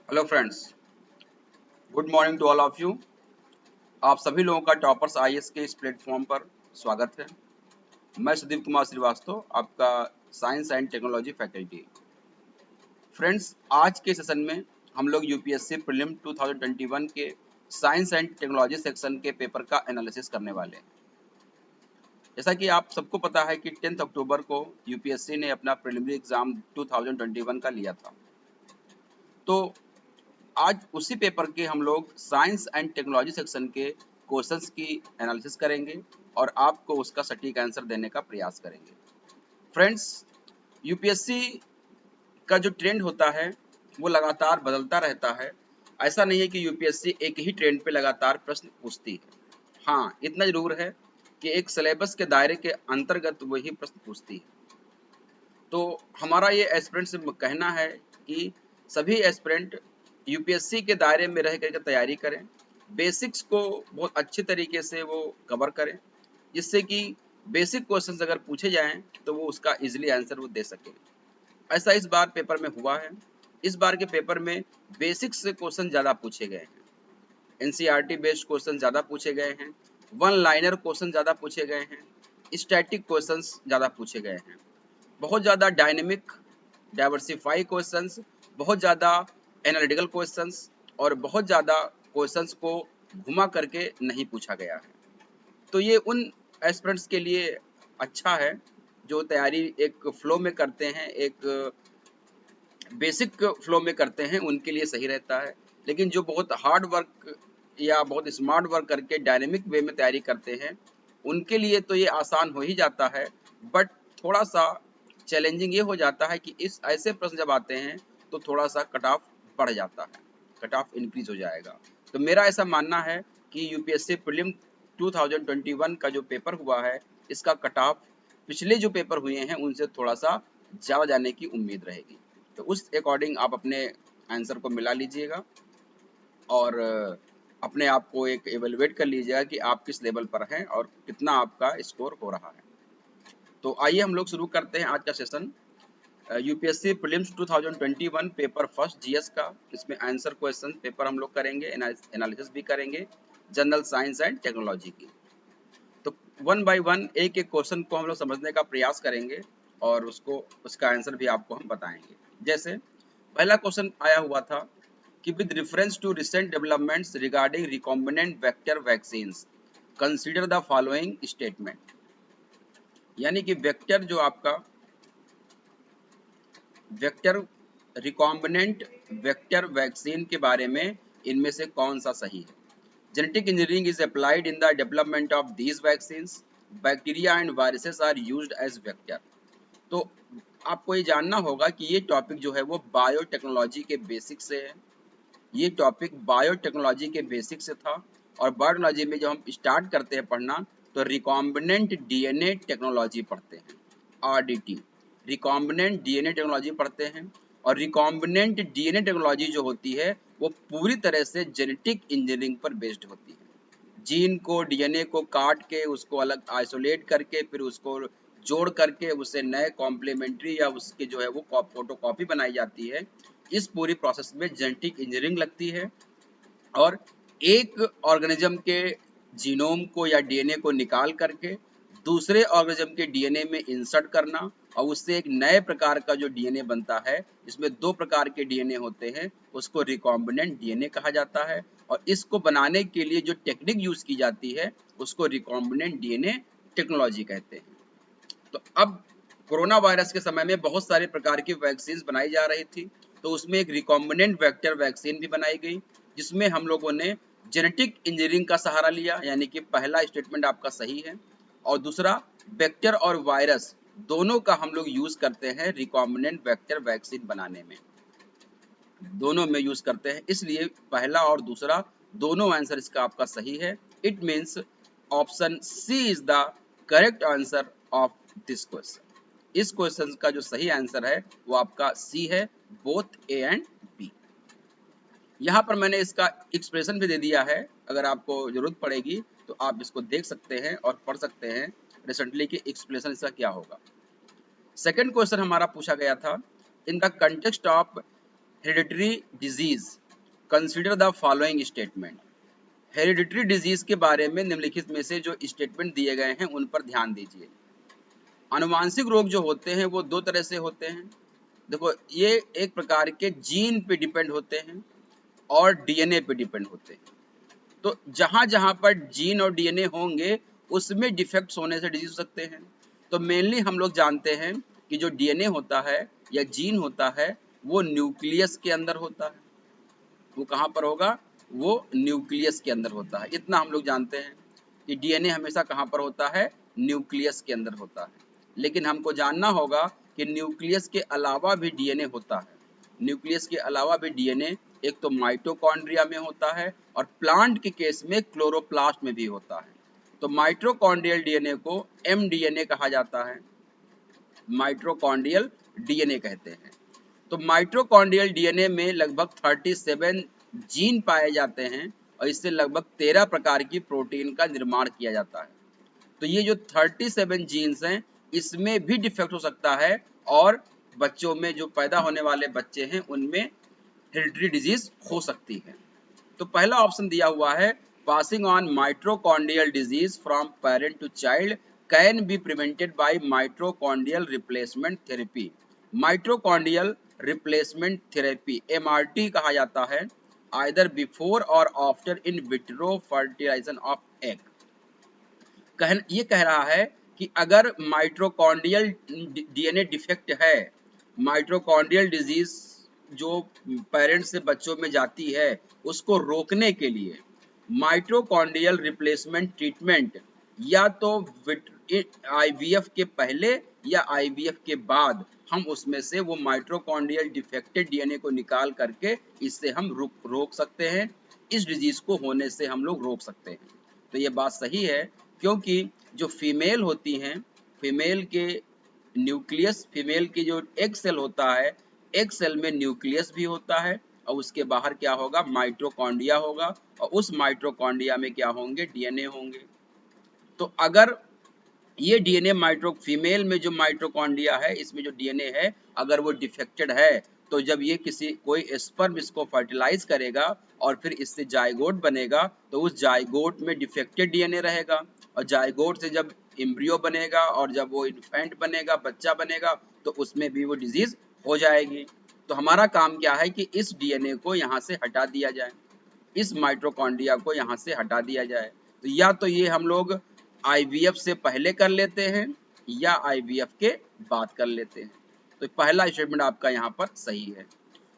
Hello friends, good morning to all of you. आप सभी लोगों का टॉपर्स आईएएस के इस प्लेटफॉर्म पर स्वागत है। मैं सुदीप कुमार श्रीवास्तव, आपका science and technology faculty. Friends, आज के सेशन में हम लोग यूपीएससी प्रीलिम 2021 के साइंस एंड टेक्नोलॉजी सेक्शन के पेपर का एनालिसिस करने वाले हैं। जैसा कि आप सबको पता है कि 10 अक्टूबर को यूपीएससी ने अपना प्रीलिमिनरी एग्जाम 2021 का लिया था। तो आज उसी पेपर के हम लोग साइंस एंड टेक्नोलॉजी सेक्शन के क्वेश्चंस की एनालिसिस करेंगे और आपको उसका सटीक आंसर देने का प्रयास करेंगे। फ्रेंड्स, यूपीएससी का जो ट्रेंड होता है वो लगातार बदलता रहता है। ऐसा नहीं है कि यूपीएससी एक ही ट्रेंड पे लगातार प्रश्न पूछती है। हाँ, इतना जरूर है कि एक सिलेबस के दायरे के अंतर्गत वही प्रश्न पूछती है। तो हमारा ये एस्पिरेंट से कहना है कि सभी एस्पिरेंट यूपीएससी के दायरे में रह करके तैयारी करें, बेसिक्स को बहुत अच्छे तरीके से वो कवर करें, जिससे कि बेसिक क्वेश्चंस अगर पूछे जाएं तो वो उसका इजीली आंसर वो दे सके। ऐसा इस बार पेपर में हुआ है। इस बार के पेपर में बेसिक्स से क्वेश्चन ज़्यादा पूछे गए हैं, एनसीईआरटी बेस्ड क्वेश्चन ज़्यादा पूछे गए हैं, वन लाइनर क्वेश्चन ज़्यादा पूछे गए हैं, स्टैटिक क्वेश्चंस ज़्यादा पूछे गए हैं, बहुत ज़्यादा डायनेमिक डाइवर्सिफाई क्वेश्चंस, बहुत ज़्यादा एनालिटिकल क्वेश्चंस और बहुत ज़्यादा क्वेश्चंस को घुमा करके नहीं पूछा गया है। तो ये उन एस्पिरेंट्स के लिए अच्छा है जो तैयारी एक फ्लो में करते हैं, एक बेसिक फ्लो में करते हैं, उनके लिए सही रहता है। लेकिन जो बहुत हार्ड वर्क या बहुत स्मार्ट वर्क करके डायनेमिक वे में तैयारी करते हैं, उनके लिए तो ये आसान हो ही जाता है। बट थोड़ा सा चैलेंजिंग ये हो जाता है कि इस ऐसे प्रश्न जब आते हैं तो थोड़ा सा कट ऑफ बढ़ जाता है, कट ऑफ इंक्रीज हो जाएगा। तो मेरा ऐसा मानना है कि यूपीएससी प्रीलिम 2021 का जो पेपर हुआ है, इसका कट ऑफ पिछले जो पेपर हुए हैं उनसे थोड़ा सा ज़्यादा जाने की उम्मीद रहेगी। तो उस अकॉर्डिंग आप अपने आंसर को मिला लीजिएगा और अपने आप को एक एवेलुएट कर लीजिएगा कि आप किस लेवल पर हैं और कितना आपका स्कोर हो रहा है। तो आइए हम लोग शुरू करते हैं आज का session. UPSC prelims 2021 paper first GS का। इसमें आंसर क्वेश्चन पेपर हम लोग करेंगे, एनालिसिस भी करेंगे जनरल साइंस एंड टेक्नोलॉजी की। तो वन बाय वन एक एक क्वेश्चन को हम लोग समझने का प्रयास करेंगे और उसका आंसर भी आपको हम बताएंगे। जैसे पहला क्वेश्चन आया हुआ था कि with reference to recent developments regarding recombinant vector vaccines consider the following statement. यानी कि वेक्टर जो आपका वेक्टर रिकॉम्बिनेंट वेक्टर वैक्सीन के बारे में इनमें से कौन सा सही है। Genetic engineering is applied in the development of these vaccines, bacteria and viruses are used as vector. तो आपको ये जानना होगा कि ये टॉपिक जो है वो बायोटेक्नोलॉजी के बेसिक से है। ये टॉपिक बायोटेक्नोलॉजी के बेसिक से था और बायोटेक्नोलॉजी में जब हम स्टार्ट करते हैं पढ़ना तो रिकॉम्बिनेंट डीएनए टेक्नोलॉजी पढ़ते हैं, आरडीटी, रिकॉम्बिनेंट डीएनए टेक्नोलॉजी पढ़ते हैं। और रिकॉम्बिनेंट डीएनए टेक्नोलॉजी जो होती है वो पूरी तरह से जेनेटिक इंजीनियरिंग पर बेस्ड होती है। जीन को, डीएनए को काट के उसको अलग आइसोलेट करके फिर उसको जोड़ करके उससे नए कॉम्प्लीमेंट्री या उसके जो है वो फोटोकॉपी बनाई जाती है। इस पूरी प्रोसेस में जेनेटिक इंजीनियरिंग लगती है और एक ऑर्गेनिज्म के जीनोम को या डीएनए को निकाल करके दूसरे ऑर्गेनिज्म के डीएनए में इंसर्ट करना और उससे एक नए प्रकार का जो डीएनए बनता है, इसमें दो प्रकार के डीएनए होते हैं, उसको रिकॉम्बिनेंट डीएनए कहा जाता है। और इसको बनाने के लिए जो टेक्निक यूज की जाती है उसको रिकॉम्बिनेंट डीएनए टेक्नोलॉजी कहते हैं। तो अब कोरोना वायरस के समय में बहुत सारे प्रकार की वैक्सीन बनाई जा रही थी, तो उसमें एक रिकॉम्बिनेंट वेक्टर वैक्सीन भी बनाई गई, जिसमें हम लोगों ने जेनेटिक इंजीनियरिंग का सहारा लिया। यानी कि पहला स्टेटमेंट आपका सही है। और दूसरा, वेक्टर और वायरस दोनों का हम लोग यूज करते हैं रिकॉम्बिनेंट वेक्टर वैक्सीन बनाने में, दोनों में यूज करते हैं, इसलिए पहला और दूसरा दोनों आंसर इसका आपका सही है। It means option C is the correct answer of this question. इस क्वेश्चन का जो सही आंसर है वो आपका सी है, बोथ ए एंड बी। यहाँ पर मैंने इसका एक्सप्रेशन भी दे दिया है, अगर आपको जरूरत पड़ेगी तो आप इसको देख सकते हैं और पढ़ सकते हैं रिसेंटली कि एक्सप्रेशन इसका क्या होगा। सेकेंड क्वेश्चन हमारा पूछा गया था, इन the context of hereditary disease, consider the following statement. Hereditary disease के बारे में निम्नलिखित में से जो स्टेटमेंट दिए गए हैं उन पर ध्यान दीजिए। आनुवांशिक रोग जो होते हैं वो दो तरह से होते हैं। देखो, ये एक प्रकार के जीन पे डिपेंड होते हैं और डीएनए पे डिपेंड होते हैं। तो जहां जहां पर जीन और डीएनए होंगे उसमें डिफेक्ट्स होने से डिजीज हो सकते हैं। तो मेनली हम लोग जानते हैं कि जो डीएनए होता है या जीन होता है वो न्यूक्लियस के अंदर होता है। वो कहाँ पर होगा? वो न्यूक्लियस के अंदर होता है। इतना हम लोग जानते हैं कि डीएनए हमेशा कहाँ पर होता है? न्यूक्लियस के अंदर होता है। लेकिन हमको जानना होगा कि न्यूक्लियस के अलावा भी डीएनए होता है। न्यूक्लियस के अलावा भी डीएनए एक तो माइटोकॉन्ड्रिया में होता है और प्लांट के केस में क्लोरोप्लास्ट में भी होता है। तो माइटोकॉन्ड्रियल डीएनए को एमडीएनए कहा जाता है, माइटोकॉन्ड्रियल डीएनए कहते हैं। तो माइटोकॉन्ड्रियल डीएनए में लगभग 37 जीन पाए जाते हैं और इससे लगभग 13 प्रकार की प्रोटीन का निर्माण किया जाता है। तो ये जो 37 जीन्स हैं इसमें भी डिफेक्ट हो सकता है और बच्चों में जो पैदा होने वाले बच्चे हैं उनमें हेरिडिटरी डिजीज हो सकती है। तो पहला ऑप्शन दिया हुआ है, passing on mitochondrial disease from parent to child can be prevented by mitochondrial replacement therapy. Mitochondrial replacement therapy MRT कहा जाता है, आइदर बिफोर और after in vitro fertilization of egg. ये कह रहा है कि अगर माइटोकॉन्ड्रियल डीएनए डिफेक्ट है, माइटोकॉन्ड्रियल डिजीज जो पेरेंट्स से बच्चों में जाती है उसको रोकने के लिए माइटोकॉन्ड्रियल रिप्लेसमेंट ट्रीटमेंट या तो आईवीएफ के पहले या आईवीएफ के बाद हम उसमें से वो माइटोकॉन्ड्रियल डिफेक्टेड डीएनए को निकाल करके इससे हम रोक सकते हैं। इस डिजीज को होने से हम लोग रोक सकते हैं। तो ये बात सही है, क्योंकि जो फीमेल होती हैं, फीमेल के न्यूक्लियस, फीमेल की जो एग सेल होता है, एग सेल में न्यूक्लियस भी होता है और उसके बाहर क्या होगा? माइटोकॉन्ड्रिया होगा और उस माइटोकॉन्ड्रिया में क्या होंगे? डीएनए होंगे। तो अगर ये डीएनए फीमेल में जो माइटोकॉन्ड्रिया है इसमें जो डीएनए है अगर वो डिफेक्टेड है तो जब ये कोई स्पर्म इसको फर्टिलाइज करेगा और फिर इससे जायगोट बनेगा तो उस जायगोट में डिफेक्टेड डीएनए रहेगा और जायगोट से जब एम्ब्रियो बनेगा और जब वो इन्फेंट बनेगा, बच्चा बनेगा, तो उसमें भी वो डिजीज हो जाएगी। तो हमारा काम क्या है कि इस डीएनए को यहाँ से हटा दिया जाए, इस माइटोकॉन्ड्रिया को यहाँ से हटा दिया जाए। तो या तो ये हम लोग आईवीएफ से पहले कर लेते हैं या आईवीएफ के बाद कर लेते हैं। तो पहला स्टेटमेंट आपका यहाँ पर सही है।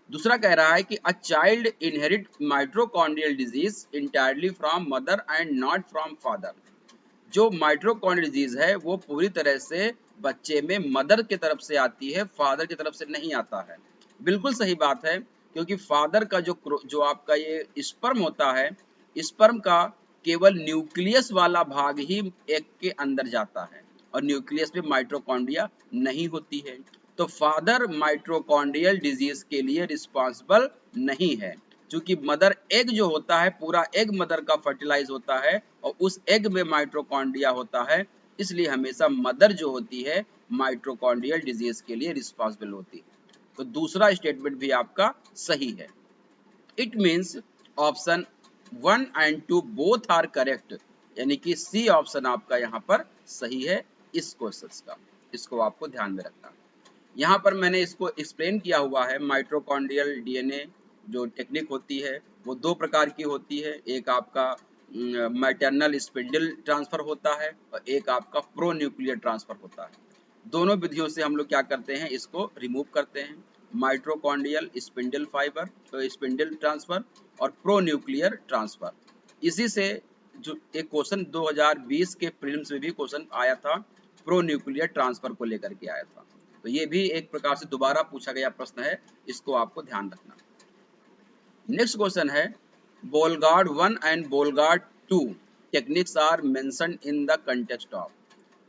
दूसरा कह रहा है कि a child inherit mitochondrial disease entirely from mother and not from father. जो माइटोकॉन्ड्रियल डिजीज है वो पूरी तरह से बच्चे में मदर की तरफ से आती है, फादर की तरफ से नहीं आता है। बिल्कुल सही बात है, क्योंकि फादर का जो आपका ये स्पर्म होता है, स्पर्म का केवल न्यूक्लियस वाला भाग ही एग के अंदर जाता है और न्यूक्लियस में माइटोकॉन्ड्रिया नहीं होती है। तो फादर माइटोकॉन्ड्रियल डिजीज के लिए रिस्पॉन्सिबल नहीं है, क्योंकि मदर एग जो होता है, पूरा एग मदर का फर्टिलाइज होता है और उस एग में माइटोकॉन्ड्रिया होता है, इसलिए हमेशा मदर जो होती है माइटोकॉन्ड्रियल डिजीज के लिए रिस्पॉन्सिबल होती है। तो दूसरा स्टेटमेंट भी आपका सही है। It means option 1 and 2 both are correct, यानी कि सी ऑप्शन आपका यहाँ पर सही है इस क्वेश्चन का। इसको आपको ध्यान में रखना। यहाँ पर मैंने इसको एक्सप्लेन किया हुआ है। माइटोकॉन्ड्रियल डीएनए जो टेक्निक होती है वो दो प्रकार की होती है, एक आपका मैटरनल स्पिंडल ट्रांसफर होता है और एक आपका प्रो न्यूक्लियर ट्रांसफर होता है। दोनों विधियों से हम लोग क्या करते हैं, इसको रिमूव करते हैं। माइटोकॉन्ड्रियल स्पिंडल फाइबर तो स्पिंडल ट्रांसफर और प्रो न्यूक्लियर ट्रांसफर। इसी से जो एक क्वेश्चन 2020 के प्रीलिम्स में भी क्वेश्चन आया था, प्रो न्यूक्लियर ट्रांसफर को लेकर के आया था। तो ये भी एक प्रकार से दोबारा पूछा गया प्रश्न है, इसको आपको ध्यान रखना। नेक्स्ट क्वेश्चन है, Bollgard 1 and Bollgard 2 techniques are mentioned in the context of.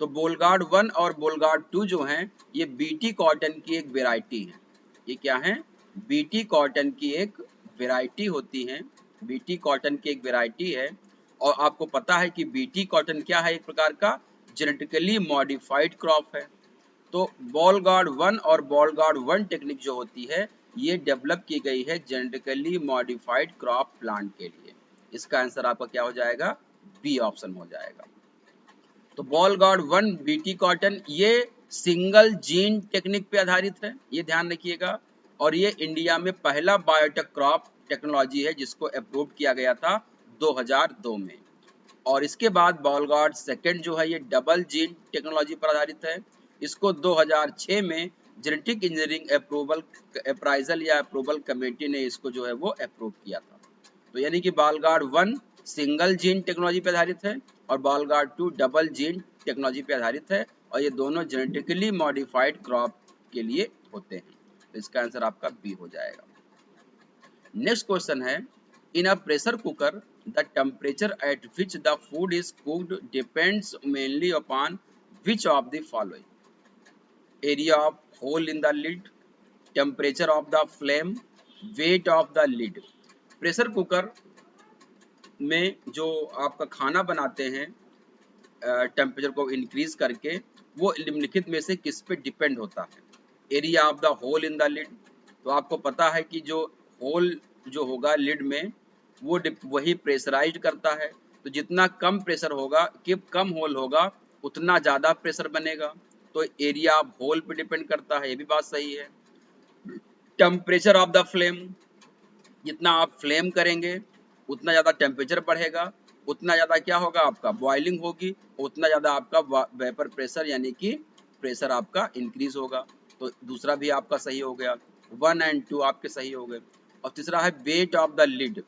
तो बोलगार्ड 1 और बोलगार्ड 2 जो हैं ये बीटी कॉटन की एक वेराइटी है। ये क्या है? बीटी कॉटन की एक वेराइटी होती है, बीटी कॉटन की एक वेराइटी है। और आपको पता है कि बीटी कॉटन क्या है? एक प्रकार का जेनेटिकली मॉडिफाइड क्रॉप है। तो बॉल गार्ड 1 और बॉल गार्ड 1 टेक्निक जो होती है ये डेवलप की गई है जेनेटिकली मॉडिफाइड क्रॉप प्लांट के लिए। इसका आंसर आपका क्या हो जाएगा? बी ऑप्शन हो जाएगा। तो बॉल गार्ड 1 बीटी कॉटन ये सिंगल जीन टेक्निक पे आधारित है, ये ध्यान रखिएगा। और ये इंडिया में पहला बायोटेक क्रॉप टेक्नोलॉजी है जिसको अप्रूव किया गया था 2002 में। और इसके बाद बॉल गार्ड सेकेंड जो है ये डबल जीन टेक्नोलॉजी पर आधारित है। इसको 2006 में जेनेटिक इंजीनियरिंग अप्रूवल अप्राइजल या अप्रूवल कमेटी ने इसको जो है वो अप्रूव किया था। तो यानी कि ball guard 1 single gene technology पे आधारित है और ball guard 2 double gene technology पे आधारित है, और ये दोनों जेनेटिकली मॉडिफाइड क्रॉप के लिए होते हैं। तो इसका आंसर आपका बी हो जाएगा। नेक्स्ट क्वेश्चन है, in a pressure cooker the temperature at which the food is cooked depends mainly upon which of the following? Area of hole in the lid, temperature of the flame, weight of the lid. Pressure cooker में जो आपका खाना बनाते हैं temperature को increase करके, वो निम्नलिखित में से किस पे डिपेंड होता है? Area of the hole in the lid, तो आपको पता है कि जो होल जो होगा लिड में वो वही प्रेशराइज्ड करता है। तो जितना कम प्रेशर होगा कि कम होल होगा उतना ज़्यादा प्रेशर बनेगा। तो एरिया ऑफ होल पे डिपेंड करता है, ये भी बात सही है। टेम्परेचर ऑफ द फ्लेम, जितना आप फ्लेम करेंगे उतना ज़्यादा टेम्परेचर बढ़ेगा, उतना ज़्यादा क्या होगा आपका बॉइलिंग होगी, उतना ज़्यादा आपका वेपर प्रेशर यानी कि प्रेशर आपका इंक्रीज होगा। तो दूसरा भी आपका सही हो गया, 1 और 2 आपके सही हो गए। और तीसरा है वेट ऑफ द लिड,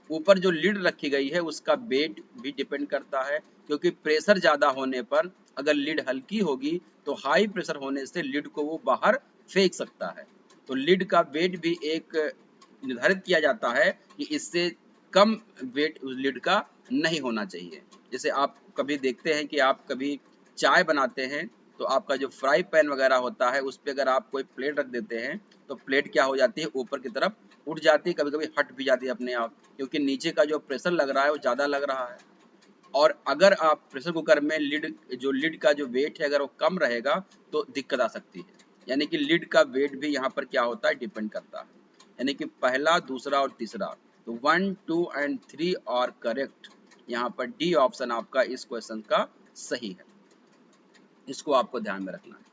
ऊपर जो लिड रखी गई है उसका वेट भी डिपेंड करता है, क्योंकि प्रेशर ज़्यादा होने पर अगर लिड हल्की होगी तो हाई प्रेशर होने से लिड को वो बाहर फेंक सकता है। तो लिड का वेट भी एक निर्धारित किया जाता है कि इससे कम वेट उस लिड का नहीं होना चाहिए। जैसे आप कभी देखते हैं कि आप कभी चाय बनाते हैं तो आपका जो फ्राई पैन वगैरह होता है उस पर अगर आप कोई प्लेट रख देते हैं तो प्लेट क्या हो जाती है, ऊपर की तरफ उठ जाती है, कभी कभी हट भी जाती है अपने आप, क्योंकि नीचे का जो प्रेशर लग रहा है वो ज़्यादा लग रहा है। और अगर आप प्रेशर कुकर में लिड का जो वेट है अगर वो कम रहेगा तो दिक्कत आ सकती है। यानी कि लिड का वेट भी यहाँ पर क्या होता है, डिपेंड करता है। यानी कि पहला, दूसरा और तीसरा, तो 1, 2 और 3 और करेक्ट। यहाँ पर डी ऑप्शन आपका इस क्वेश्चन का सही है, इसको आपको ध्यान में रखना है।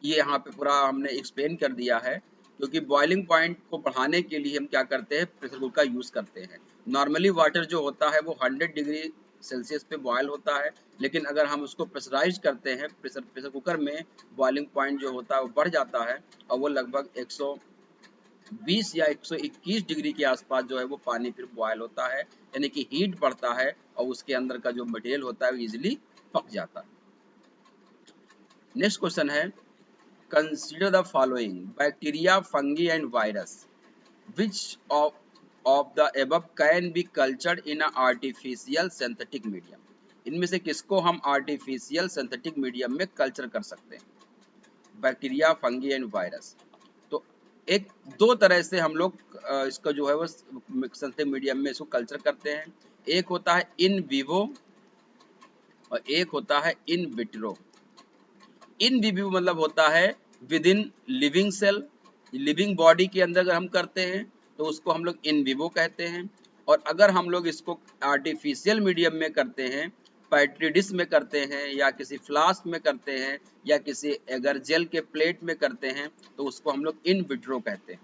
ये यहाँ पे पूरा हमने एक्सप्लेन कर दिया है, क्योंकि बॉइलिंग पॉइंट को बढ़ाने के लिए हम क्या करते हैं, प्रेशर कुकर का यूज़ करते हैं। नॉर्मली वाटर जो होता है वो 100 डिग्री सेल्सियस पे बॉयल होता है, लेकिन अगर हम उसको प्रेशराइज करते हैं प्रेशर कुकर में, बॉइलिंग पॉइंट जो होता है वो बढ़ जाता है और वो लगभग 120 या 121 डिग्री के आसपास जो है वो पानी फिर बॉयल होता है, यानी कि हीट बढ़ता है और उसके अंदर का जो मटेरियल होता है वो ईजिली पक जाता है। नेक्स्ट क्वेश्चन है, consider the following: bacteria, fungi and virus. Which of the above can be cultured in an artificial synthetic medium? इनमें से किसको हम आर्टिफिशियल सिंथेटिक मीडियम में कल्चर कर सकते हैं? Bacteria, fungi and virus. तो एक दो तरह से हम लोग इसका जो है वो सिंथेटिक मीडियम में इसको कल्चर करते हैं। एक होता है इन विवो और एक होता है इन विट्रो। इन विवो मतलब होता है within living cell, living body के अंदर अगर हम करते हैं तो उसको हम लोग इन विवो कहते हैं। और अगर हम लोग इसको आर्टिफिशियल मीडियम में करते हैं, पेट्री डिश में करते हैं या किसी फ्लास्क में करते हैं या किसी अगर जेल के प्लेट में करते हैं तो उसको हम लोग इन विट्रो कहते हैं।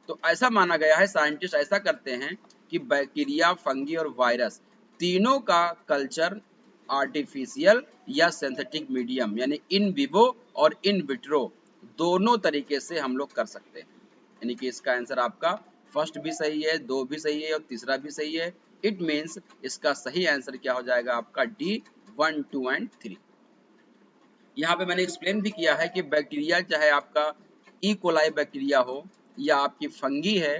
तो ऐसा माना गया है, साइंटिस्ट ऐसा करते हैं कि बैक्टीरिया, फंगी और वायरस तीनों का कल्चर आर्टिफिशियल या सिंथेटिक मीडियम यानी इन विवो और इन विट्रो दोनों तरीके से हम लोग कर सकते हैं। यानी कि इसका आंसर आपका फर्स्ट भी सही है, दो भी सही है और तीसरा भी सही है। इट मीन्स इसका सही आंसर क्या हो जाएगा आपका डी, 1, 2 और 3। यहाँ पे मैंने एक्सप्लेन भी किया है कि बैक्टीरिया चाहे आपका ई कोलाई बैक्टीरिया हो या आपकी फंगी है,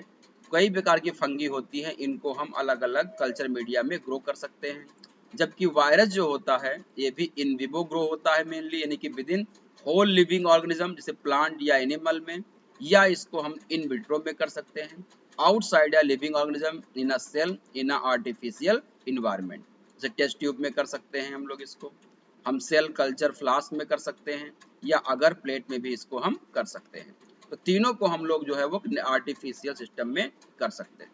कई प्रकार की फंगी होती हैं, इनको हम अलग अलग कल्चर मीडिया में ग्रो कर सकते हैं। जबकि वायरस जो होता है ये भी इन विवो ग्रो होता है मेनली, यानी कि within whole living organism जैसे प्लांट या एनिमल में, या इसको हम इन विट्रो में कर सकते हैं आउटसाइड या living organism in a cell in a artificial environment. जैसे टेस्ट ट्यूब में कर सकते हैं हम लोग इसको, हम सेल कल्चर फ्लास्क में कर सकते हैं या अगर प्लेट में भी इसको हम कर सकते हैं। तो तीनों को हम लोग जो है वो आर्टिफिशियल सिस्टम में कर सकते हैं।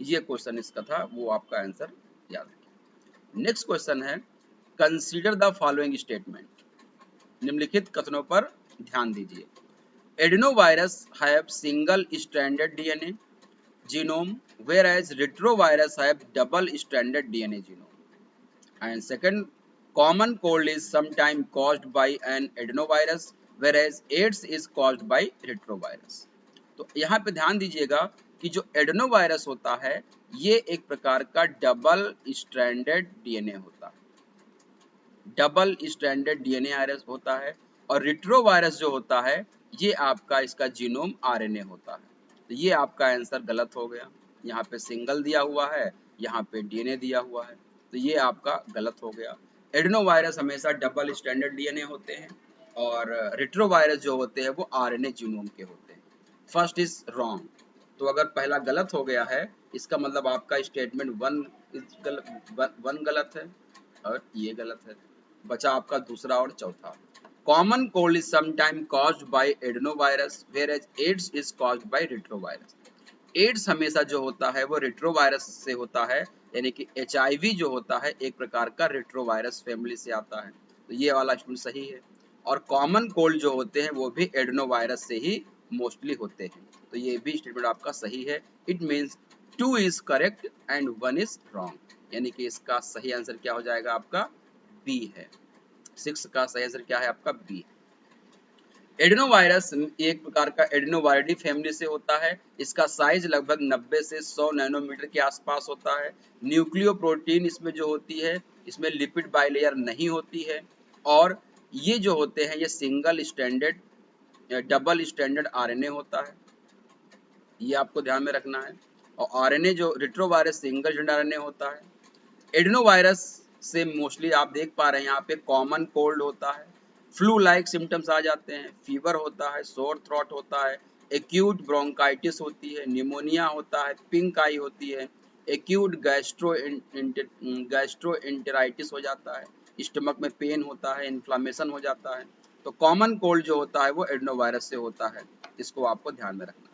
ये क्वेश्चन इसका था, वो आपका आंसर याद रखिए। नेक्स्ट क्वेश्चन है कंसीडर द फॉलोइंग स्टेटमेंट, निम्नलिखित कथनों पर ध्यान दीजिए। Adenovirus have single stranded DNA genome whereas retrovirus have double stranded DNA genome, and second, common cold is sometimes caused by an adenovirus whereas AIDS is caused by retrovirus। तो यहाँ पे ध्यान दीजिएगा कि जो एडेनोवायरस होता है ये एक प्रकार का डबल स्ट्रैंडेड डीएनए होता है, डबल स्ट्रैंडेड डीएनए वायरस होता है, और रिट्रोवायरस जो होता है ये आपका इसका जीनोम आरएनए होता है। तो ये आपका आंसर गलत हो गया, यहाँ पे सिंगल दिया हुआ है, यहाँ पे डीएनए दिया हुआ है, तो ये आपका गलत हो गया। एडेनोवायरस हमेशा डबल स्टैंडर्ड डीएनए होते हैं और रिट्रोवायरस जो होते हैं वो आरएनए जीनोम के होते हैं। फर्स्ट इज रॉन्ग, तो अगर पहला गलत हो गया है इसका मतलब आपका स्टेटमेंट वन गलत है और ये गलत है, बचा आपका दूसरा और चौथा। Common cold is sometime caused by adenovirus whereas AIDS is caused by retrovirus. AIDS हमेशा जो होता है वो रिट्रोवायरस से होता है, यानी कि एचआईवी जो होता है एक प्रकार का रिट्रोवायरस फैमिली से आता है, तो ये वाला स्टेटमेंट सही है। और कॉमन कोल्ड जो होते हैं वो भी एडेनोवायरस से ही मोस्टली होते हैं, तो ये भी स्टेटमेंट आपका सही है। It means 2 is correct and 1 is wrong, यानी कि इसका सही आंसर क्या हो जाएगा आपका बी है। 6 का सही आंसर क्या है आपका बी। एडेनोवायरस एक प्रकार का एडेनोवायरडी फैमिली से होता है, इसका साइज लगभग 90 से 100 नैनोमीटर के आसपास होता है। न्यूक्लियो प्रोटीन इसमें जो होती है इसमें लिपिड बाइलेयर नहीं होती है, और ये जो होते हैं ये single standard double standard RNA होता है, ये आपको ध्यान में रखना है। और आरएनए जो रिट्रोवायरस सिंगल स्टैंडर्ड आरएनए होता है। एडेनोवायरस से मोस्टली आप देख पा रहे हैं यहाँ पे कॉमन कोल्ड होता है, फ्लू लाइक सिम्टम्स आ जाते हैं, फीवर होता है, सोर थ्रोट होता है, एक्यूट ब्रोंकाइटिस होती है, निमोनिया होता है, पिंक आई होती है, एक्यूट गैस्ट्रोएंटेराइटिस हो जाता है, स्टमक में पेन होता है, इन्फ्लामेशन हो जाता है। तो कॉमन कोल्ड जो होता है वो एडेनोवायरस से होता है, इसको आपको ध्यान में रखना।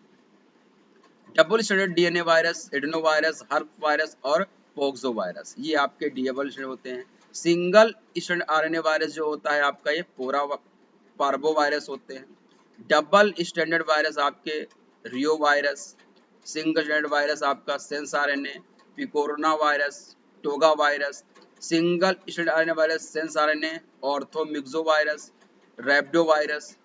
Double standard DNA virus, adenovirus, herp virus और पोक्सो वायरस, ये आपके डबल स्टैंडर्ड होते हैं। सिंगल स्टैंडर्ड आरएनए वायरस जो होता है आपका ये पार्बो वायरस होते हैं। डबल स्टैंडर्ड वायरस आपके reo virus, single standard virus आपका sense RNA, picorna virus, toga virus, single standard RNA virus sense RNA, orthomyxo virus, rhabdo virus,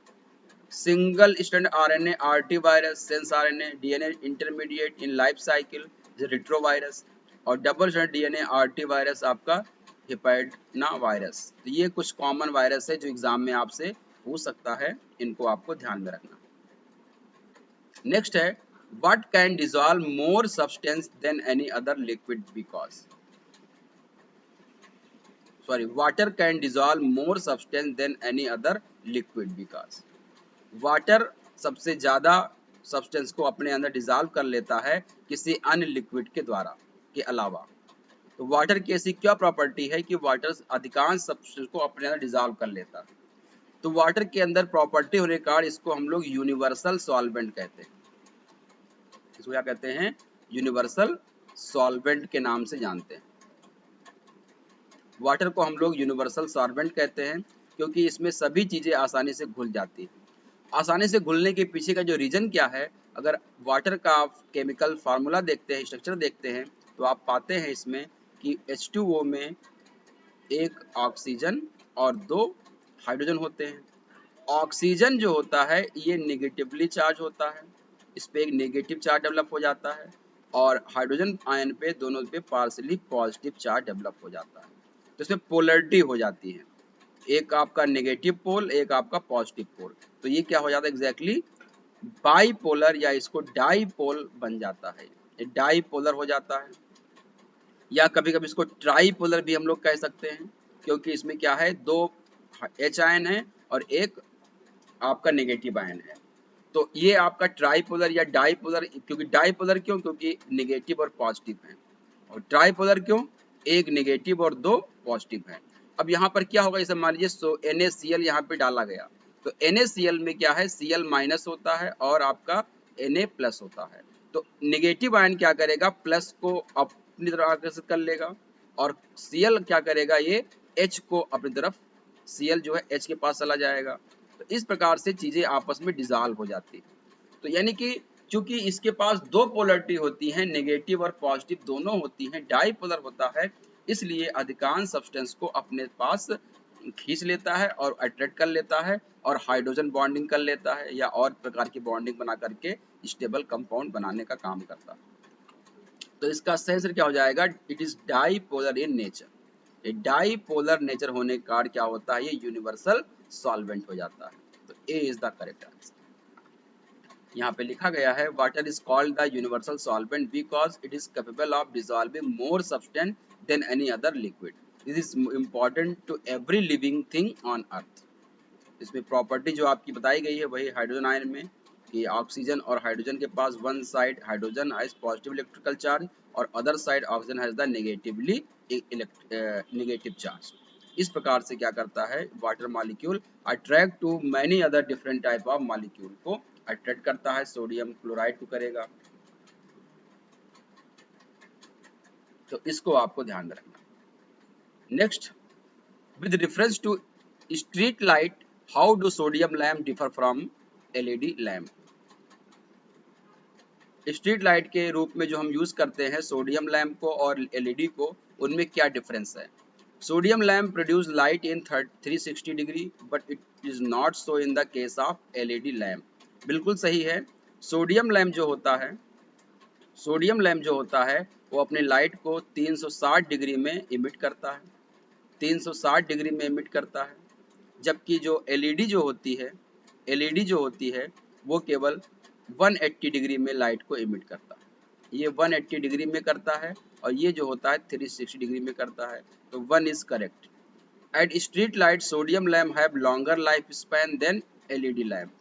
single standard RNA RT virus, sense RNA, DNA intermediate in life cycle retrovirus, और double standard DNA RT virus आपका hepadna virus. तो ये कुछ common virus है जो exam में आपसे पूछ सकता है, इनको आपको ध्यान में रखना। नेक्स्ट है what can dissolve more substance than any other liquid because, sorry, water can dissolve more substance than any other liquid because water सबसे ज्यादा सब्सटेंस को अपने अंदर डिसॉल्व कर लेता है किसी अन्य लिक्विड के द्वारा के अलावा। तो वाटर की ऐसी क्या प्रॉपर्टी है कि वाटर अधिकांश सब्सटेंस को अपने अंदर डिसॉल्व कर लेता है। तो वाटर के अंदर प्रॉपर्टी होने के कारण इसको हम लोग यूनिवर्सल सॉल्वेंट कहते हैं। इसको क्या कहते हैं? यूनिवर्सल सॉल्वेंट के नाम से जानते हैं। वाटर को हम लोग यूनिवर्सल सॉल्वेंट कहते हैं क्योंकि इसमें सभी चीजें आसानी से घुल जाती हैं। आसानी से घुलने के पीछे का जो रीजन क्या है, अगर वाटर का आप केमिकल फार्मूला देखते हैं, स्ट्रक्चर देखते हैं, तो आप पाते हैं इसमें कि H2O में एक ऑक्सीजन और 2 हाइड्रोजन होते हैं। ऑक्सीजन जो होता है ये नेगेटिवली चार्ज होता है, इस पे एक नेगेटिव चार्ज डेवलप हो जाता है, और हाइड्रोजन आयन पे दोनों पे पार्शियली पॉजिटिव चार्ज डेवलप हो जाता है। तो इसमें पोलैरिटी हो जाती है, एक आपका नेगेटिव पोल, एक आपका पॉजिटिव पोल। तो ये क्या हो जाता है एग्जैक्टली बाईपोलर या इसको डाईपोल बन जाता है, ये डाईपोलर हो जाता है, या कभी कभी इसको ट्राईपोलर भी हम लोग कह सकते हैं क्योंकि इसमें क्या है 2 H आयन है और एक आपका नेगेटिव आयन है। तो ये आपका ट्राईपोलर या डाईपोलर, क्योंकि डाईपोलर क्यों? क्योंकि नेगेटिव और पॉजिटिव है, और ट्राईपोलर क्यों? एक नेगेटिव और 2 पॉजिटिव है। अब यहाँ पर क्या होगा, जैसे मान लीजिए NaCl यहाँ पे डाला गया, तो NaCl में क्या है, Cl माइनस होता है और आपका Na प्लस होता है। तो नेगेटिव आयन क्या करेगा, प्लस को अपनी तरफ आकर्षित कर लेगा और Cl क्या करेगा, ये H को अपनी तरफ, Cl जो है H के पास चला जाएगा। तो इस प्रकार से चीजें आपस में डिसॉल्व हो जाती है। तो यानी कि चूंकि इसके पास दो पोलरिटी होती हैं, नेगेटिव और पॉजिटिव दोनों होती हैं, डाईपोलर होता है, इसलिए अधिकांश सब्सटेंस को अपने पास खींच लेता है और अट्रैक्ट कर लेता है और हाइड्रोजन बॉन्डिंग कर लेता है या और प्रकार की बॉन्डिंग बना करके स्टेबल कंपाउंड बनाने का काम करता है। तो इसका सही आंसर क्या हो जाएगा, it is dipolar in nature. ये डाईपोलर नेचर होने के कारण क्या होता है, ये यूनिवर्सल सॉल्वेंट हो जाता है। तो A is the correct answer. यहाँ पे लिखा गया है water is called the universal solvent because it is capable of dissolving more substance than any other liquid. This is important to every living thing on earth. इसमें property जो आपकी बताई गई है वही हाइड्रोजन आयन में कि ऑक्सीजन और हाइड्रोजन के पास one side hydrogen has positive electrical charge और other side oxygen has the negative charge. इस प्रकार से क्या करता है, water molecule attract to many other different type of molecule को अट्रैक्ट करता है, सोडियम क्लोराइड को करेगा। तो इसको आपको ध्यान में रखना। Next, with reference to street light how do sodium lamp differ from LED lamp. Street light के रूप में जो हम यूज करते हैं सोडियम लैम्प को और एलईडी को, उनमें क्या डिफरेंस है। Sodium lamp produce light in 360 degree but it is not so in the case of LED lamp. बिल्कुल सही है। सोडियम लैम्प जो होता है, सोडियम लैम्प जो होता है वो अपने लाइट को 360 डिग्री में इमिट करता है, 360 डिग्री में इमिट करता है। जबकि जो एलईडी जो होती है, एलईडी जो होती है वो केवल 180 डिग्री में लाइट को इमिट करता है। ये 180 डिग्री में करता है और ये जो होता है 360 डिग्री में करता है। तो 1 is correct. At street light sodium lamp have longer life span than LED lamp.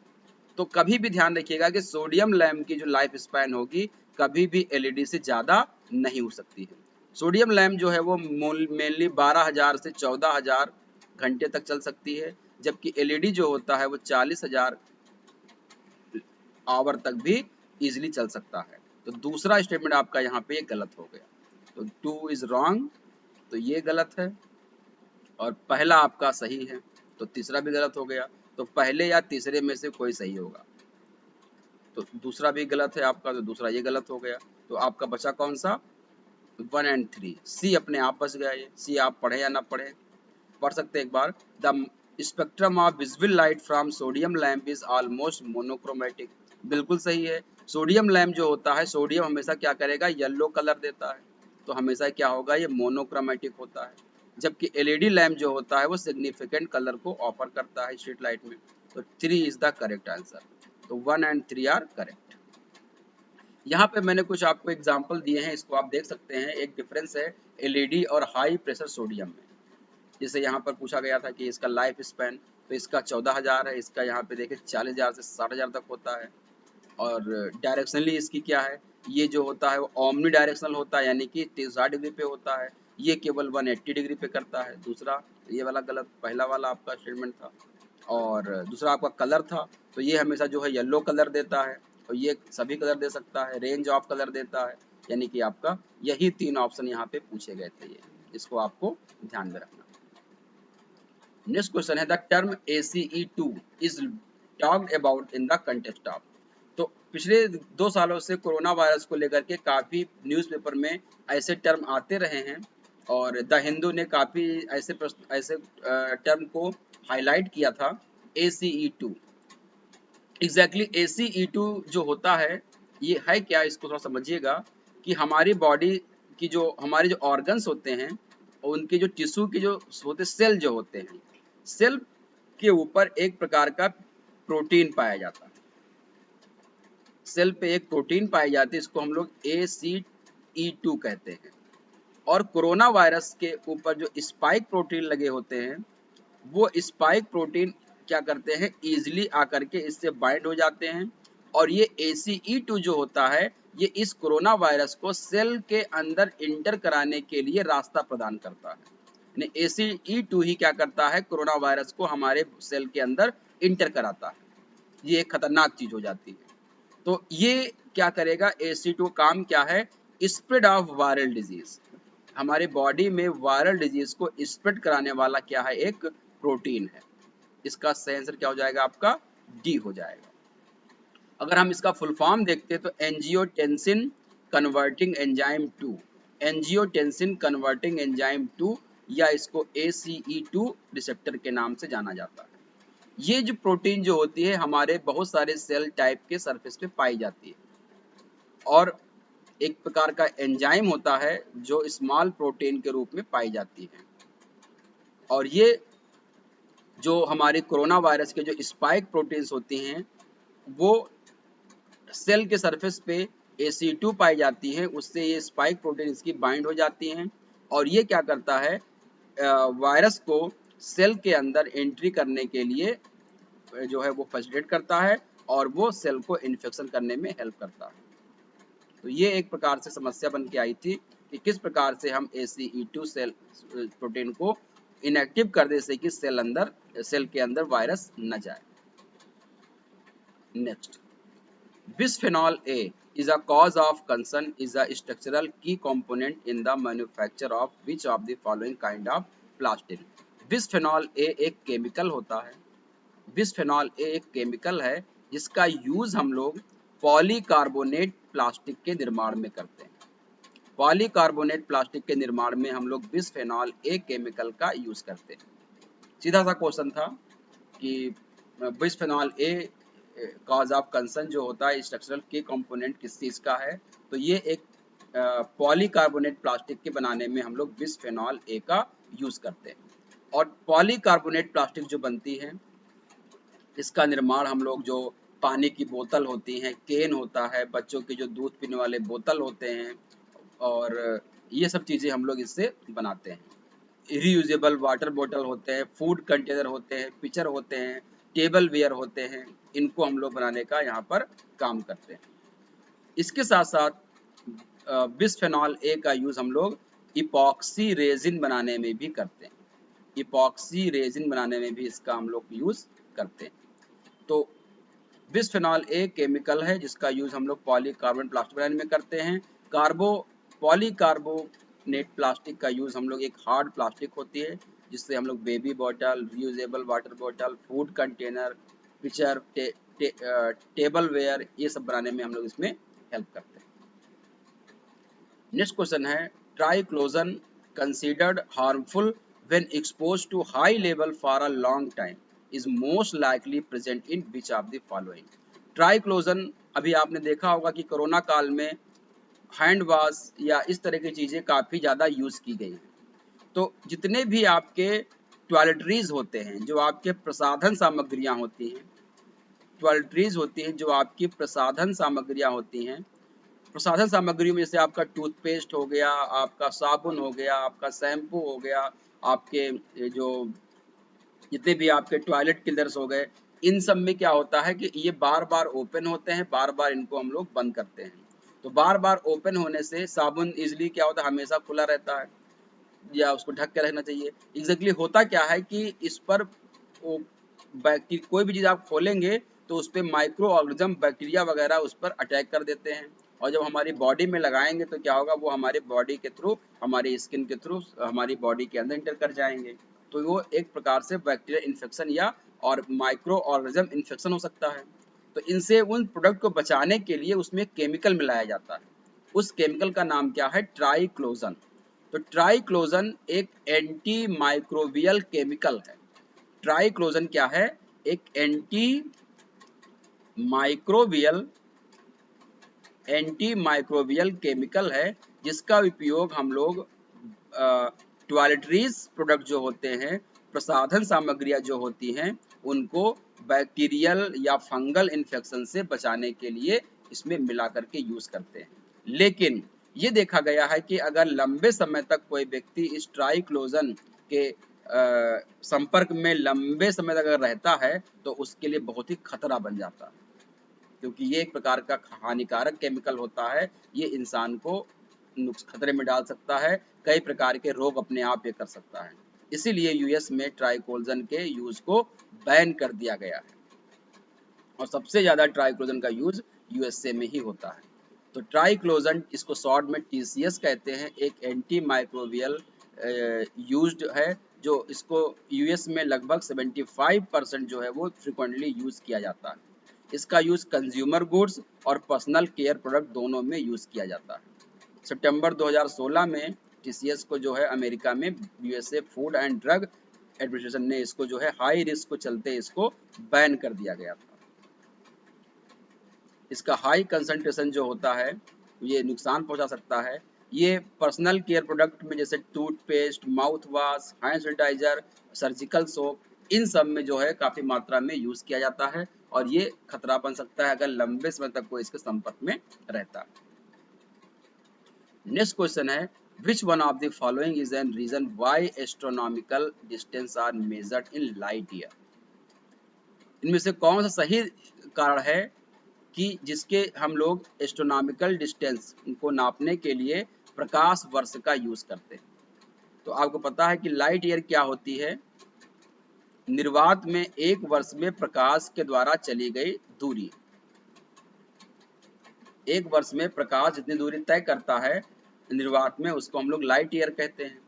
तो कभी भी ध्यान रखिएगा कि सोडियम लैम्प की जो लाइफ स्पैन होगी कभी भी एलईडी से ज्यादा नहीं हो सकती है। सोडियम लैम्प जो है वो मेनली 12,000 से 14,000 घंटे तक चल सकती है, जबकि एलईडी जो होता है वो 40,000 आवर तक भी इजीली चल सकता है। तो दूसरा स्टेटमेंट आपका यहाँ पे गलत हो गया। तो 2 इज रॉन्ग, तो ये गलत है और पहला आपका सही है, तो तीसरा भी गलत हो गया। तो पहले या तीसरे में से कोई सही होगा। तो दूसरा भी गलत है आपका, तो दूसरा ये गलत हो गया। तो आपका बचा कौन सा, 1 और 3। सी अपने आप बच गया। ये सी आप पढ़े या ना पढ़े, पढ़ सकते हैं एक बार। The spectrum of visible light from sodium lamp is almost monochromatic. बिल्कुल सही है। सोडियम लैम्प जो होता है, सोडियम हमेशा क्या करेगा, येलो कलर देता है, तो हमेशा क्या होगा, ये मोनोक्रोमेटिक होता है। जबकि एलईडी लैम्प जो होता है वो सिग्निफिकेंट कलर को ऑफर करता है स्ट्रीट लाइट में। तो 3 इज द करेक्ट आंसर। तो 1 और 3 आर करेक्ट। यहाँ पे मैंने कुछ आपको एग्जाम्पल दिए हैं, इसको आप देख सकते हैं। एक डिफरेंस है एलईडी और हाई प्रेशर सोडियम में। जैसे यहाँ पर पूछा गया था कि इसका लाइफ स्पैन, तो इसका 14,000 है, इसका यहाँ पे देखिए 40,000 से 60,000 तक होता है। और डायरेक्शनली इसकी क्या है, ये जो होता है वो ओमनी डायरेक्शनल होता है, यानी कि 360 डिग्री पे होता है। ये केवल 180 डिग्री पे करता है। दूसरा ये वाला गलत, पहला वाला आपका स्टेटमेंट था। और दूसरा आपका कलर था, तो ये हमेशा जो है येलो कलर देता है और ये सभी कलर दे सकता है, रेंज ऑफ कलर देता है। यानी कि आपका यही 3 ऑप्शन यहाँ पे पूछे गए थे। ये इसको आपको ध्यान में रखना। नेक्स्ट क्वेश्चन है the term ACE2 is talked about in the context of. तो पिछले 2 सालों से कोरोना वायरस को लेकर के काफी न्यूज़पेपर में ऐसे टर्म आते रहे हैं और द हिंदू ने काफी ऐसे टर्म को हाईलाइट किया था। ACE2 एग्जैक्टली ACE2 जो होता है ये है क्या, इसको थोड़ा समझिएगा कि हमारी बॉडी की जो हमारे जो ऑर्गन्स होते हैं उनके जो टिश्यू के जो होते सेल जो होते हैं, सेल के ऊपर एक प्रकार का प्रोटीन पाया जाता है। सेल पे एक प्रोटीन पाई जाती है, इसको हम लोग ACE2 कहते हैं। और कोरोना वायरस के ऊपर जो स्पाइक प्रोटीन लगे होते हैं, वो स्पाइक प्रोटीन क्या करते हैं, इजिली आकर के इससे बाइंड हो जाते हैं और ये ACE2 जो होता है ये इस कोरोना वायरस को सेल के अंदर इंटर कराने के लिए रास्ता प्रदान करता है। यानी ACE2 ही क्या करता है, कोरोना वायरस को हमारे सेल के अंदर इंटर कराता है। ये एक खतरनाक चीज हो जाती है। तो ये क्या करेगा, ACE2 काम क्या है, स्प्रेड ऑफ वायरल डिजीज। हमारे बॉडी में वायरल डिजीज को स्प्रेड कराने वाला क्या है, एक प्रोटीन है। इसका सही आंसर क्या हो जाएगा आपका, डी हो जाएगा। अगर हम इसका फुल फॉर्म देखते हैं तो angiotensin converting enzyme 2, angiotensin converting enzyme 2, या इसको ACE2 रिसेप्टर के नाम से जाना जाता है। ये जो प्रोटीन जो होती है हमारे बहुत सारे सेल टाइप के सरफेस पे पाई जाती है, और एक प्रकार का एंजाइम होता है जो स्मॉल प्रोटीन के रूप में पाई जाती है। और ये जो हमारे कोरोना वायरस के जो स्पाइक प्रोटीन्स होती हैं वो सेल के सरफेस पे ACE2 पाई जाती है, उससे ये स्पाइक प्रोटीन इसकी बाइंड हो जाती हैं, और ये क्या करता है, वायरस को सेल के अंदर एंट्री करने के लिए जो है वो फैसिलिटेट करता है, और वो सेल को इन्फेक्शन करने में हेल्प करता है। तो ये एक प्रकार से समस्या बन के आई थी कि किस प्रकार से हम ACE2 सेल प्रोटीन को इनएक्टिव कर दे से कि सेल के अंदर वायरस न जाए। Next, bisphenol A is a cause of concern is a structural key component in the manufacture of which of the following kind of plastic? bisphenol A एक chemical होता है। bisphenol A एक chemical है जिसका use हम लोग polycarbonate plastic के निर्माण में करते हैं। पॉलीकार्बोनेट प्लास्टिक के निर्माण में हम लोग bisphenol A केमिकल का यूज करते हैं। सीधा सा क्वेश्चन था कि bisphenol A cause of concern जो होता है स्ट्रक्चरल की कंपोनेंट किस चीज का है, तो ये एक पॉलीकार्बोनेट प्लास्टिक के बनाने में हम लोग बिस्फेनॉल ए का यूज करते हैं। और पॉलीकार्बोनेट प्लास्टिक जो बनती है इसका निर्माण हम लोग जो पानी की बोतल होती हैं, केन होता है, बच्चों के जो दूध पीने वाले बोतल होते हैं, और ये सब चीजें हम लोग इससे बनाते हैं। रीयूजेबल वाटर बोतल होते हैं, फूड कंटेनर होते हैं, पिचर होते हैं, टेबल वेयर होते हैं, इनको हम लोग बनाने का यहाँ पर काम करते हैं। इसके साथ साथ बिस्फेनॉल ए का यूज हम लोग इपॉक्सी रेजिन बनाने में भी करते हैं। इपॉक्सी रेजिन बनाने में भी इसका हम लोग यूज करते हैं। तो बिस्फेनॉल ए केमिकल है जिसका यूज हम लोग पॉलीकार्बोनेट प्लास्टिक बनाने में करते हैं। पॉलीकार्बोनेट प्लास्टिक का यूज हम लोग एक हार्ड प्लास्टिक होती है जिससे हम लोग baby bottle, reusable water bottle, food container, pitcher, table ware, ये सब बनाने में हम लोग इसमें हेल्प करते हैं। नेक्स्ट क्वेश्चन है, triclosan considered harmful when exposed to high level for a long time is most likely present in which of the following? Triclosan अभी आपने देखा होगा कि कोरोना काल में हैंड वॉश या इस तरह की चीजें काफी ज्यादा यूज की गई हैं। तो जितने भी आपके टॉयलेटरीज होते हैं, जो आपके प्रसाधन सामग्रियां होती हैं, टॉयलेटरीज होती हैं जो आपकी प्रसाधन सामग्रियां होती हैं, प्रसाधन सामग्री में जैसे आपका टूथपेस्ट हो गया, आपका साबुन हो गया, आपका शैम्पू हो गया, आपके जो जितने भी आपके टॉयलेट क्लीनर्स हो गए, इन सब में क्या होता है कि ये बार बार ओपन होते हैं, बार बार इनको हम लोग बंद करते हैं। तो बार बार ओपन होने से साबुन इजिली क्या होता है, हमेशा खुला रहता है या उसको ढक के रखना चाहिए। एग्जैक्टली होता क्या है कि इस पर कोई भी चीज़ आप खोलेंगे तो उस पर माइक्रो ऑर्गेनिज्म, बैक्टीरिया वगैरह उस पर अटैक कर देते हैं, और जब हमारी बॉडी में लगाएंगे तो क्या होगा, वो हमारी बॉडी के थ्रू, हमारी स्किन के थ्रू हमारी बॉडी के अंदर इंटर कर जाएंगे। तो वो एक प्रकार से बैक्टीरिया इन्फेक्शन या और माइक्रो ऑर्गेनिज्म इन्फेक्शन हो सकता है। तो इनसे उन प्रोडक्ट को बचाने के लिए उसमें केमिकल मिलाया जाता है। उस केमिकल का नाम क्या है, ट्राइक्लोजन। तो ट्राइक्लोजन एक एंटी माइक्रोबियल केमिकल है। ट्राइक्लोजन क्या है, एक एंटी माइक्रोबियल केमिकल है जिसका उपयोग हम लोग टॉयलेटरीज प्रोडक्ट जो होते हैं, प्रसाधन सामग्रियां जो होती हैं, उनको बैक्टीरियल या फंगल इन्फेक्शन से बचाने के लिए इसमें मिला करके यूज करते हैं। लेकिन ये देखा गया है कि अगर लंबे समय तक कोई व्यक्ति इस ट्राइक्लोजन के संपर्क में लंबे समय तक अगर रहता है तो उसके लिए बहुत ही खतरा बन जाता है, क्योंकि ये एक प्रकार का हानिकारक केमिकल होता है। ये इंसान को खतरे में डाल सकता है, कई प्रकार के रोग अपने आप ये कर सकता है। इसीलिए यूएस में ट्राइक्लोजन के यूज को बैन कर दिया गया है और सबसे ज़्यादा ट्राइक्लोजन का यूज यूएसए में ही होता है। तो ट्राइक्लोजन, इसको शॉर्ट में टीसीएस कहते हैं, एक एंटी माइक्रोबियल यूज्ड है, जो इसको यूएस में लगभग 75% जो है वो फ्रिक्वेंटली यूज किया जाता है। इसका यूज कंज्यूमर गुड्स और पर्सनल केयर प्रोडक्ट दोनों में यूज किया जाता है। सितंबर 2016 में टीसीएस को जो है अमेरिका में USA food and drug administration ने इसको जो है हाई रिस्क को चलते इसको बैन कर दिया गया था। इसका हाई कंसंट्रेशन जो होता है ये नुकसान पहुंचा सकता है। ये पर्सनल केयर प्रोडक्ट में जैसे toothpaste, mouth wash, hand sanitizer, surgical soap, इन सब में जो है काफ़ी मात्रा में यूज़ किया जाता है और ये खतरा बन सकता है अगर लंबे समय तक कोई इसके संपर्क में रहता है। नेक्स्ट क्वेश्चन है, which one of the following is an reason why astronomical distance are measured in light year? इनमें से कौन सा सही कारण है कि जिसके हम लोग एस्ट्रोनॉमिकल डिस्टेंस को नापने के लिए प्रकाश वर्ष का यूज करते हैं? तो आपको पता है कि लाइट ईयर क्या होती है? निर्वात में एक वर्ष में प्रकाश के द्वारा चली गई दूरी। एक वर्ष में प्रकाश जितनी दूरी तय करता है निर्वात में, उसको हम लोग लाइट ईयर कहते हैं।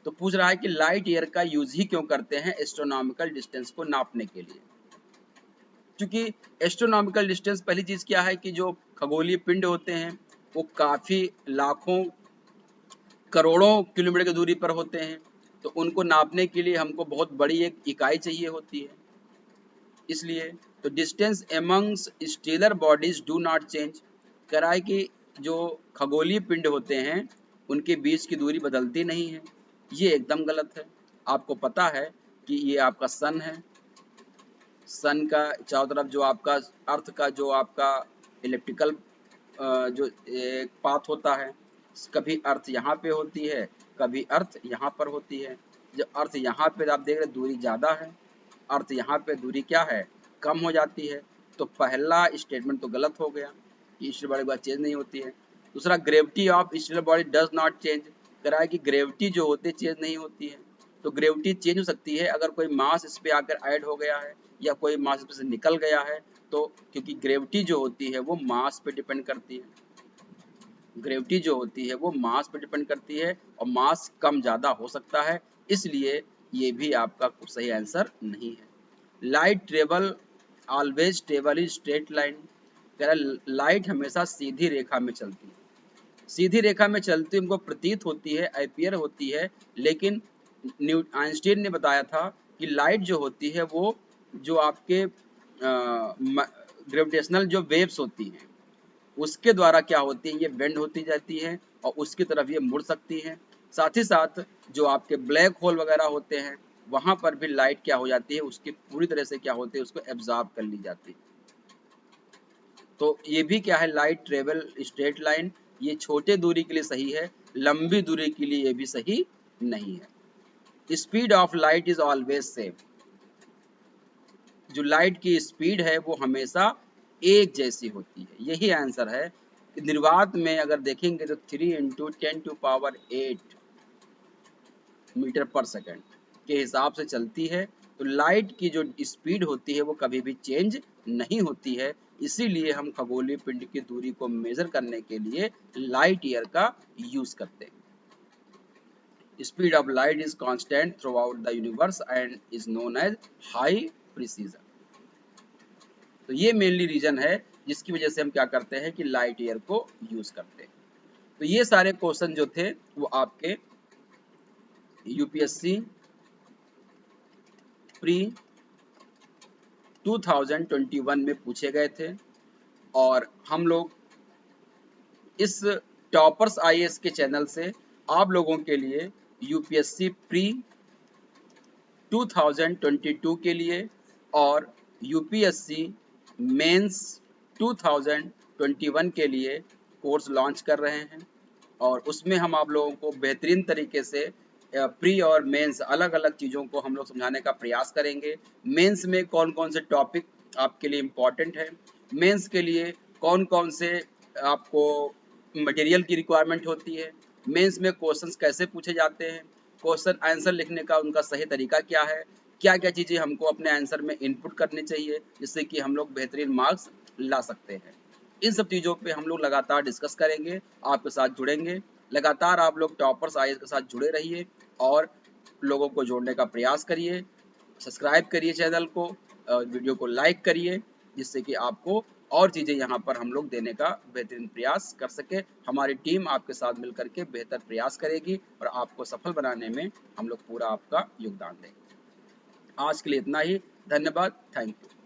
तो पूछ रहा है कि लाइट ईयर का यूज ही क्यों करते हैं एस्ट्रोनॉमिकल डिस्टेंस को नापने के लिए? क्योंकि एस्ट्रोनॉमिकल डिस्टेंस, पहली चीज क्या है कि जो खगोलीय पिंड होते हैं वो काफी लाखों करोड़ों किलोमीटर की दूरी पर होते हैं, तो उनको नापने के लिए हमको बहुत बड़ी एक इकाई चाहिए होती है। इसलिए तो distance amongst stellar bodies do not change, कह रहा है कि जो खगोलीय पिंड होते हैं उनके बीच की दूरी बदलती नहीं है। ये एकदम गलत है। आपको पता है कि ये आपका सन है, सन का चारों तरफ जो आपका अर्थ का जो आपका इलेक्ट्रिकल जो एक पाथ होता है, कभी अर्थ यहाँ पे होती है, कभी अर्थ यहाँ पर होती है। जब अर्थ यहाँ पे आप देख रहे दूरी ज़्यादा है, अर्थ यहाँ पे दूरी क्या है, कम हो जाती है। तो पहला स्टेटमेंट तो गलत हो गया कि स्टेलर बॉडी बात चेंज नहीं होती है। दूसरा, gravity of stellar body does not change, कह रहा है कि ग्रेविटी जो होती है चेंज नहीं होती है। तो ग्रेविटी चेंज हो सकती है अगर कोई मास इस पे आकर ऐड हो गया है या कोई मास इस पे से निकल गया है, तो क्योंकि ग्रेविटी जो होती है वो मास पे डिपेंड करती है। ग्रेविटी जो होती है वो मास पे डिपेंड करती है और मास कम ज़्यादा हो सकता है, इसलिए ये भी आपका सही आंसर नहीं है। Light travel always travel in straight line, कह रहा लाइट हमेशा सीधी रेखा में चलती है। सीधी रेखा में चलती हमको प्रतीत होती है, अपीयर होती है, लेकिन आइंस्टीन ने बताया था कि लाइट जो होती है वो जो आपके ग्रेविटेशनल जो वेव्स होती हैं उसके द्वारा क्या होती है, ये बेंड होती जाती है और उसकी तरफ ये मुड़ सकती है। साथ ही साथ जो आपके ब्लैक होल वगैरह होते हैं वहां पर भी लाइट क्या हो जाती है, उसकी पूरी तरह से क्या होती है, उसको एब्जॉर्ब कर ली जाती है। तो ये भी क्या है, लाइट ट्रेवल स्ट्रेट लाइन, ये छोटे दूरी के लिए सही है, लंबी दूरी के लिए ये भी सही नहीं है। Speed of light is always same, जो लाइट की स्पीड है वो हमेशा एक जैसी होती है, यही आंसर है। निर्वात में अगर देखेंगे तो 3 × 10⁸ मीटर पर सेकेंड के हिसाब से चलती है। तो लाइट की जो स्पीड होती है वो कभी भी चेंज नहीं होती है, इसीलिए हम खगोलीय पिंड की दूरी को मेजर करने के लिए लाइट ईयर का यूज करते हैं। Speed of light is constant throughout the universe and is known as high precision. तो ये मेनली रीजन है जिसकी वजह से हम क्या करते हैं कि लाइट ईयर को यूज करते हैं। तो ये सारे क्वेश्चन जो थे वो आपके यूपीएससी प्री 2021 में पूछे गए थे और हम लोग इस टॉपर्स आईएएस के चैनल से आप लोगों के लिए यूपीएससी प्री 2022 के लिए और यूपीएससी मेंस 2021 के लिए कोर्स लॉन्च कर रहे हैं और उसमें हम आप लोगों को बेहतरीन तरीके से प्री और मेंस अलग अलग चीज़ों को हम लोग समझाने का प्रयास करेंगे। मेंस में कौन कौन से टॉपिक आपके लिए इम्पॉर्टेंट है, मेंस के लिए कौन कौन से आपको मटेरियल की रिक्वायरमेंट होती है, मेंस में क्वेश्चंस कैसे पूछे जाते हैं क्वेश्चन आंसर लिखने का उनका सही तरीका क्या है, क्या क्या चीज़ें हमको अपने आंसर में इनपुट करनी चाहिए जिससे कि हम लोग बेहतरीन मार्क्स ला सकते हैं। इन सब चीज़ों पे हम लोग लगातार डिस्कस करेंगे, आपके साथ जुड़ेंगे। लगातार आप लोग टॉपर्स आईएएस के साथ जुड़े रहिए और लोगों को जोड़ने का प्रयास करिए। सब्सक्राइब करिए चैनल को, वीडियो को लाइक करिए, जिससे कि आपको और चीज़ें यहाँ पर हम लोग देने का बेहतरीन प्रयास कर सके। हमारी टीम आपके साथ मिल करके बेहतर प्रयास करेगी और आपको सफल बनाने में हम लोग पूरा आपका योगदान देंगे। आज के लिए इतना ही। धन्यवाद। Thank you.